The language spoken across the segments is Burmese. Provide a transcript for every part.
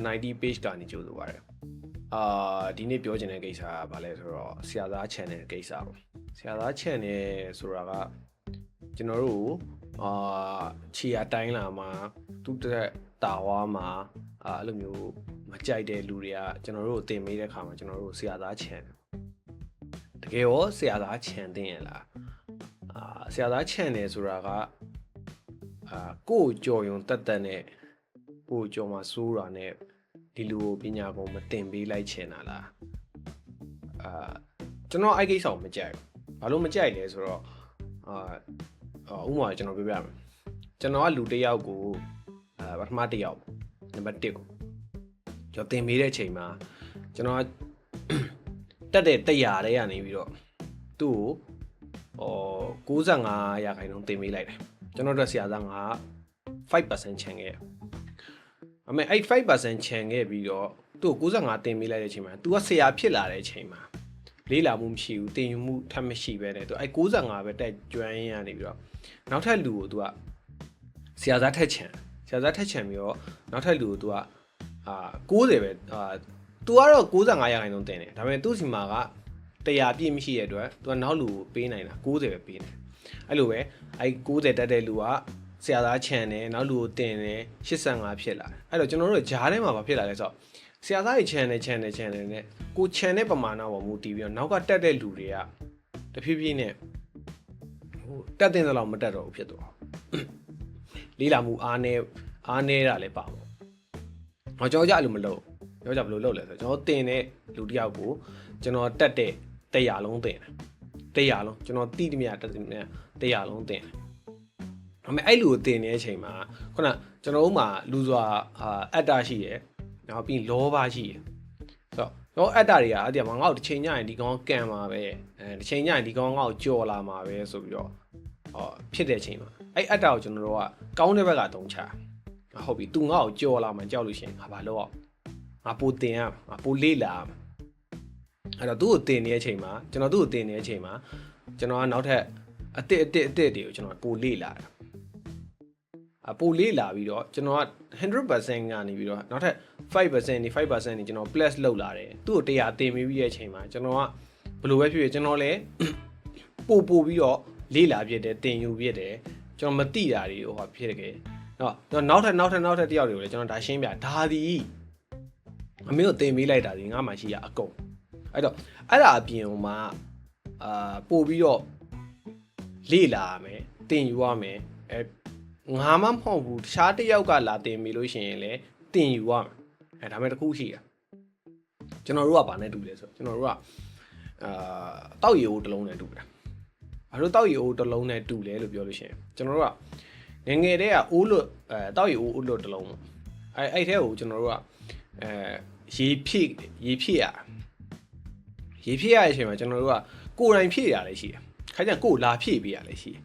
90 page ကနေကြိုးဆိုပါတယ်ဒီနေ့ပြောချင်တဲ့ကိစ္စကဘာလဲဆိုတော့ဆရာသား channel ကိစ္စပေါ့ဆရာသား channel ဆိုတာကကျွန်တော်တို့ခြေရတိုင်းလာမှာသူ့တက်တာဝါမှာအဲ့လိုမျိုးမကြိုက်တဲ့လူတွေကကျွန်တော်တို့တင်ပေးတဲ့ခါမှာကျွန်တော်တို့ဆရာသား channel တကယ်ရောဆရာသား channel တင်ရလားဆရာသား channel ဆိုတာကကိုယ်ကြော်ယုံတက်နဲ့ကိုယ်ကြော်မှာစိုးတာနဲ့ဒီလူကိုပညာကုန်မတင်ပေးလိုက်ချင်တာလားကျွန်တော်အဲ့ကိစ္စကိုမကြိုက်ဘူးဘာလို့မကြိုက်လဲဆိုတော့ဥပမာကျွန်တော်ပြောပြမယ်ကျွန်တော်ကလူတစ်ယောက်ကိုပထမတစ်ယောက်နံပါတ်1ကိုကျွန်တော်တင်ပေးတဲ့ချိန်မှာကျွန်တော်တက်တဲ့100တဲ့ကနေပြီးတော့သူ့ကို95%တင်ပေးလိုက်တယ်ကျွန်တော်တို့ဆရာသားက 5% ချန်ခဲ့အမေအဲ့ 5% ချန်ခဲ့ပြီးတော့သူ့ကို95တင်ပေးလိုက်တဲ့အချိန်မှာ तू ကဆရာဖြစ်လာတဲ့အချိန်မှာလေးလာမှုမရှိဘူးတင်ယူမှုထပ်မရှိပဲနဲ့သူအဲ့95ပဲတက်ကျွမ်းရင်းကနေပြီးတော့နောက်ထပ်လူကို तू ကဆရာသားထက်ချန်ပြီးတော့နောက်ထပ်လူကို तू က90ပဲतू ကတော့95%တင်တယ်ဒါပေမဲ့သူ့စီမှာက100ပြည့်မရှိတဲ့အတွက် तू ကနောက်လူကိုပေးနိုင်တာ90ပဲပေးတယ်အဲ့လိုပဲအဲ့90တက်တဲ့လူကဆရာသားချန်တယ်နောက်လူကိုတင်တယ်85ဖြစ်လာတယ်အဲ့တော့ကျွန်တော်တို့ဂျားထဲမှာဘာဖြစ်လာလဲဆိုတော့ဆရာသားကြီးချန်တယ်နဲ့ကိုချန်တဲ့ပမာဏပေါ်မူတည်ပြီးတော့နောက်ကတက်တဲ့လူတွေကတဖြည်းဖြည်းနဲ့တက်တဲ့လောက်မတက်တော့ဘူးဖြစ်သွားလေးလာမှုအားနေတာလည်းပါပေါ့။ကျွန်တော်ကြအဲ့လိုမလုပ်။ကျွန်တော်ကြဘယ်လိုလုပ်လဲဆိုတော့ကျွန်တော်တင်တဲ့လူတစ်ယောက်ကိုကျွန်တော်တက်တဲ့100လုံးတင်တယ်100လုံးကျွန်တော်တိတိမြတ်တက်တဲ့100လုံးတင်တယ်ဒါပေမဲ့အဲ့လူကိုတင်နေတဲ့အချိန်မှာခုနကျွန်တော်တို့မှာလူစွာအတ္တရှိရယ်နောက်ပြီးလောဘရှိရယ်ဆိုတော့အတ္တတွေကအဲ့ဒီမှာငါ့ကိုတစ်ချိန်ညရင်ဒီကောင်ကန်မှာပဲတစ်ချိန်ညရင်ဒီကောင်ငါ့ကိုကြော်လာမှာပဲဆိုပြီးတော့ဖြစ်တဲ့အချိန်မှာအဲ့အတ္တကိုကျွန်တော်တို့ကကောင်းတဲ့ဘက်ကတုံးချဟုတ်ပြီ तू ငါ့ကိုကြော်လာမှကြောက်လို့ရှိရင်ငါဘာလုပ်အောင်ငါပိုတင်ရငါပိုလေးလာအဲ့တော့သူ့ကိုတင်နေတဲ့အချိန်မှာကျွန်တော်သူ့ကိုတင်နေတဲ့အချိန်မှာကျွန်တော်ကနောက်ထပ်အစ်တွေကိုကျွန်တော်ပိုလေးလာတာပိုလေးလာပြီးတော့ကျွန်တော်က 100% ကနေပြီးတော့နောက်ထပ် 5% နေ 5% နေကျွန်တော် plus လောက်လာတယ်သူ့ကို100တင်ပြီးရဲ့အချိန်မှာကျွန်တော်ကဘယ်လိုပဲဖြစ်ဖြစ်ကျွန်တော်လည်းပို့ပြီးတော့လေးလာဖြစ်တယ်တင်ယူဖြစ်တယ်ကျွန်တော်မတိတာတွေဟိုဖြစ်တယ်နောက်ထပ်တယောက်တွေကိုလည်းကျွန်တော်ဒါရှင်းပြဒါဒီအမေကိုတင်ပေးလိုက်တာဒီငါမှရှိရအကုန်အဲ့တော့အဲ့ဒါအပြင်ဟိုမှာပို့ပြီးတော့လေးလာရမယ်တင်ယူရမယ်ငါမှမဟုတ်ဘူးတခြားတစ်ယောက်ကလာတင်ပြီလို့ရှိရင်လည်းတင်ယူရမယ်ဒါပေမဲ့တစ်ခုရှိတာကျွန်တော်တို့ကဘာနဲ့တူလဲဆိုတော့ကျွန်တော်တို့ကတောက်ရီအိုးတစ်လုံးနဲ့တူတယ်ဘာလို့တောက်ရီအိုးတစ်လုံးနဲ့တူလဲလို့ပြောလို့ရှိရင်ကျွန်တော်တို့ကငယ်တည်းကအိုးလွတ်တောက်ရီအိုးလွတ်တစ်လုံးအဲ့ထဲကိုကျွန်တော်တို့ကရေဖြည့်ရတဲ့အချိန်မှာကျွန်တော်တို့ကကိုယ်တိုင်ဖြည့်ရလည်းရှိတယ်ခါကျကိုယ်လာဖြည့်ပေးရလည်းရှိတယ်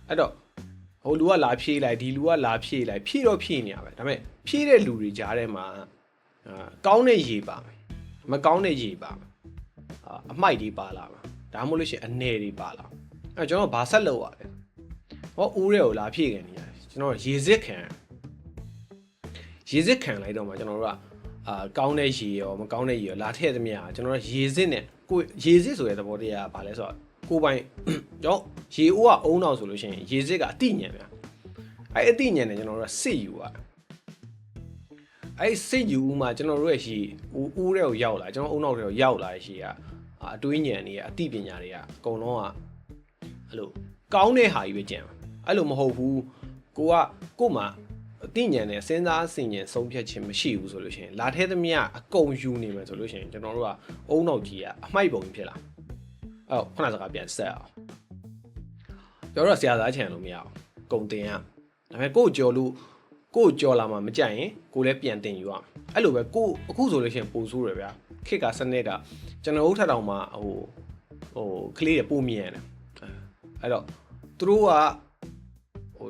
အဲ့တော့ဟိုလူကလာဖြည့်လိုက်ဒီလူကလာဖြည့်လိုက်ဖြည့်တော့ဖြည့်နေရပဲဒါပေမဲ့ဖြည့်တဲ့လူတွေကြားထဲမှာကောင်းတဲ့ရေပါမယ်မကောင်းတဲ့ရေပါမယ်အမိုက်တွေပါလာမှာဒါမှမဟုတ်လို့ရှိရင်အနေတွေပါလာအဲ့ကျွန်တော်ဘာဆက်လုပ်ရလဲဟောဦးတွေကိုလာဖြည့်ခဲ့နေရတယ်ကျွန်တော်ရေစစ်ခံလိုက်တော့မှကျွန်တော်တို့ကကောင်းတဲ့ရေရောမကောင်းတဲ့ရေရောလာထည့်သမျှကျွန်တော်တို့ရေစစ်နဲ့ကိုရေစစ်ဆိုတဲ့သဘောတရားကဘာလဲဆိုတော့ကိုပိုင်ကျွန်တော်ရေအိုးကအုံနောက်ဆိုလို့ရှိရင်ရေစစ်ကအတိညံဗျာအဲ့အတိညံနဲ့ကျွန်တော်တို့ကစစ်ယူရတယ်အဲ့စစ်ယူမှာကျွန်တော်တို့ရဲ့ရေဦးတွေကိုရောက်လာကျွန်တော်အုံနောက်တွေကိုရောက်လာတဲ့ရေကအတွေးညံတွေကအတိပညာတွေကအကုန်လုံးကအဲ့လိုကောင်းတဲ့ဟာကြီးပဲကြံအဲ့လိုမဟုတ်ဘူးကိုမှအတိညံနဲ့စဉ်းစားဆင်ခြင်ဆုံးဖြတ်ခြင်းမရှိဘူးဆိုလို့ရှိရင်လာထဲသမျှအကုန်ယူနေမယ်ဆိုလို့ရှိရင်ကျွန်တော်တို့ကအုံနောက်ကြီးကအမိုက်ပုံဖြစ်လာအဲ့ခုနစကားပြန်ဆက်အောင်ကျွန်တော်တို့ဆရာသားချန်လို့မရအောင်ကုံတင်ရဒါပေမဲ့ကိုကြော်လာမှမကြိုက်ရင်ကိုလည်းပြန်တင်ယူရမယ်အဲ့လိုပဲအခုဆိုလို့ရှိရင်ပို့ဆိုးတယ်ဗျာခစ်ကစနစ်တာကျွန်တော်တို့ထက်တောင်မှဟိုကလေးတွေပို့မြင်တယ်အဲ့တော့သူတို့က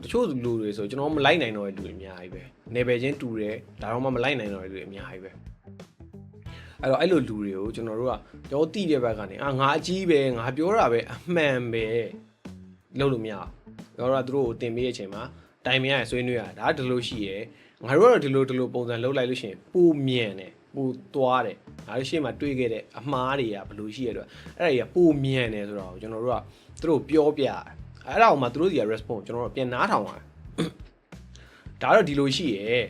တချို့လူတွေဆိုကျွန်တော်မလိုက်နိုင်တော့တဲ့လူတွေအများကြီးပဲနေပယ်ချင်းတူတယ်ဒါတော့မှမလိုက်နိုင်တော့တဲ့လူတွေအများကြီးပဲအဲ့တော့အဲ့လိုလူတွေကိုကျွန်တော်တို့ကတော့တိတဲ့ဘက်ကနေငါအကြီးပဲငါပြောတာပဲအမှန်ပဲလုပ်လို့မရဘူးကျွန်တော်တို့ကသူတို့ကိုတင်ပေးတဲ့အချိန်မှာတိုင်မရဆွေးနွေးရဒါဒီလိုရှိရယ် ငါတို့ကတော့ဒီလိုပုံစံလုပ်လိုက်လို့ရှိရင်ပူမြန်တယ်ပူသွားတယ်ငါတို့ရှေ့မှာတွေးခဲ့တဲ့အမှားတွေကဘယ်လိုရှိရတော့အဲ့ဒါကြီးကပူမြန်တယ်ဆိုတော့ကျွန်တော်တို့ကသူတို့ပြောပြအဲ့ဒါအောင်မှသူတို့စီက response ကျွန်တော်တို့ပြန်နားထောင်ရတယ်ဒါတော့ဒီလိုရှိရယ်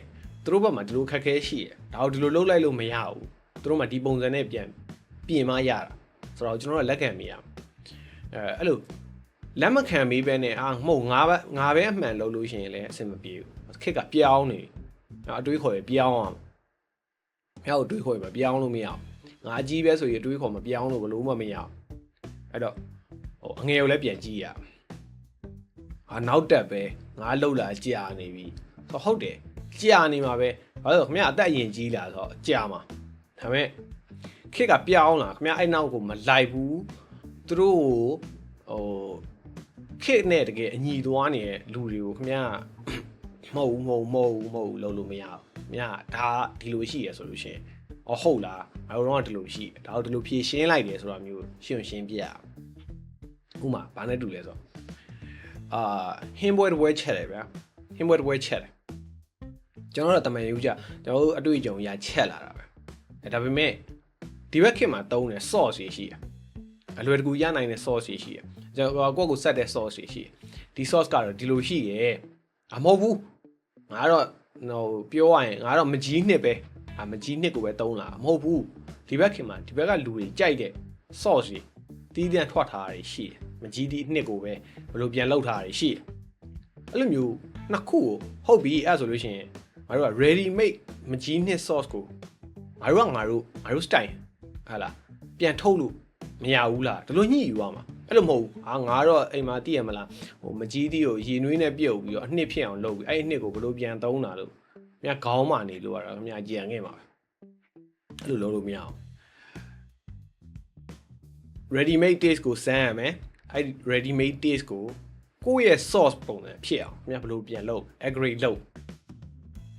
သူတို့ဘက်မှာဒီလိုခက်ခဲရှိရယ်ဒါကိုဒီလိုလုပ်လိုက်လို့မရဘူးသူတို့မှဒီပုံစံနဲ့ပြန်ပြင်မရတာဆိုတော့ကျွန်တော်တို့လက်ခံမိရအဲ့လိုလက်မခံမိပဲနဲ့မဟုတ်ငါပဲအမှန်လုပ်လို့ရှိရင်လည်းအဆင်မပြေဘူးခက်ကပြောင်းနေအတွေးခေါ်ရပြောင်းအောင်ဖျောက်အတွေးခေါ်ရမပြောင်းလို့မရအောင်ငါကြီးပဲဆိုရင်အတွေးခေါ်မပြောင်းလို့ဘလို့မှမရအောင်အဲ့တော့အငယ်ကိုလည်းပြန်ကြည့်ရနောက်တက်ပဲငါလှုပ်လာကြာနေပြီဆိုဟုတ်တယ်ကြာနေမှာပဲဘာလို့ခင်ဗျအသက်အရင်ကြီးလာဆိုတော့ကြာမှာဒါပေမဲ့ခက်ကပြောင်းလာခင်ဗျအဲ့နောက်ကိုမလိုက်ဘူးသူတို့ခက်နဲ့တကယ်အညီသွားနေတဲ့လူတွေကိုခင်ဗျမဟုတ်လုပ်လို့မရဘူးမြဒါဒီလိုရှိရဆိုလို့ရှိရင်ဟုတ်လားငါတို့တော့ဒီလိုရှိဒါတို့ဒီလိုဖြည့်ရှင်းလိုက်တယ်ဆိုတာမျိုးရှင်းပြရဥမာဘာနဲ့တူလဲဆိုဟင်းပွဲတစ်ပွဲချက်တယ်ဗျာဟင်းပွဲတစ်ပွဲချက်တယ်ကျွန်တော်တို့တမန်ယူကြကျွန်တော်တို့အတွေ့အကြုံရချက်လာတာပဲဒါပေမဲ့ဒီဘက်ခေတ်မှာတုံးတယ် sauce ရှိတယ်အလွယ်တကူရနိုင်တဲ့ sauce ရှိတယ်ကျွန်တော်ကိုယ့်ကိုဆက်တဲ့ sauce ရှိတယ်ဒီ sauce ကတော့ဒီလိုရှိရဲ့မဟုတ်ဘူးငါတော့ပြောရရင်ငါတော့မကြီးနှစ်ပဲမကြီးနှစ်ကိုပဲတုံးလာမဟုတ်ဘူးဒီဘက်ခင်မှာဒီဘက်ကလူတွေကြိုက်တဲ့ sauce တွေတီးတန့်ထွက်ထားတာရှိတယ်မကြီးဒီနှစ်ကိုပဲဘယ်လိုပြန်လောက်ထားတာရှိတယ်အဲ့လိုမျိုးနှစ်ခုကိုဟုတ်ပြီအဲ့ဆိုလို့ရှိရင်ငါတို့က ready made မကြီးနှစ် sauce ကိုငါတို့ style ဟာလားပြန်ထုတ်လို့မရဘူးလားဒီလိုညှိယူရမှာအဲ့လိုမဟုတ်ဘူးငါတော့အိမ်မှာတည်ရမလားမကြီးတီးကိုရေနွေးနဲ့ပြုတ်ပြီးတော့အနှစ်ဖြစ်အောင်လုပ်ပြီးအဲ့အနှစ်ကိုဘယ်လိုပြန်သုံးတာလို့မြတ်ခေါင်းမာနေလို့ရတာမြတ်ကြံခဲ့မှာပဲအဲ့လိုလုပ်လို့မရအောင် ready made taste ကိုစမ်းရမယ်အဲ့ ready made taste ကိုကိုယ့်ရဲ့ sauce ပုံစံဖြစ်အောင်မြတ်ဘယ်လိုပြန်လုပ် upgrade လုပ်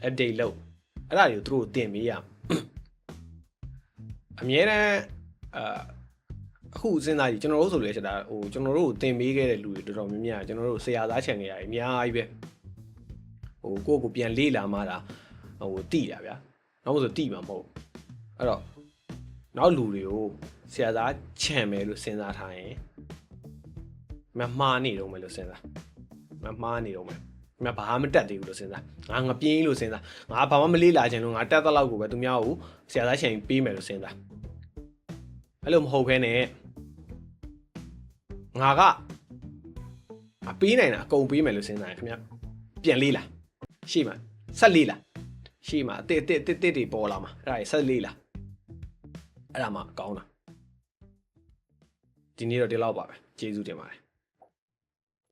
update လုပ်အဲ့ဒါတွေကိုသူတို့တင်ပေးရအမြဲတမ်းအခုစဉ်းစားကြည့်ကျွန်တော်တို့ဆိုလို့ချက်တာကျွန်တော်တို့ကိုတင်ပေးခဲ့တဲ့လူတွေတော်တော်များများကျွန်တော်တို့ဆရာသားချန်ခဲ့ရတယ်အများကြီးပဲကိုယ့်ကိုပြန်လေ့လာမှတာတိတာဗျာနောက်ဆိုတိမှာမဟုတ်အဲ့တော့နောက်လူတွေကိုဆရာသားချန်မယ်လို့စဉ်းစားထားရင်မမှားနေတော့မယ်လို့စဉ်းစားမမှားနေတော့မယ်ငါဘာမှမတက်သေးဘူးလို့စဉ်းစားငါပြင်းလို့စဉ်းစားငါဘာမှမလေ့လာချင်လို့ငါတက်တဲ့လောက်ကိုပဲသူများကိုဆရာသားချန်ပေးမယ်လို့စဉ်းစားအဲ့လိုမဟုတ်ဘဲနဲ့ငါကပေးနိုင်တာအကုန်ပေးမယ်လို့စဉ်းစားရင်ခင်ဗျပြန်လေးလားရှေ့မှာဆက်လေးလားရှေ့မှာတစ်တွေပေါ်လာမှာအဲ့ဒါဆက်လေးလားအဲ့ဒါမှကောင်းတာဒီနေ့တော့ဒီလောက်ပါပဲကျေးဇူးတင်ပါတယ်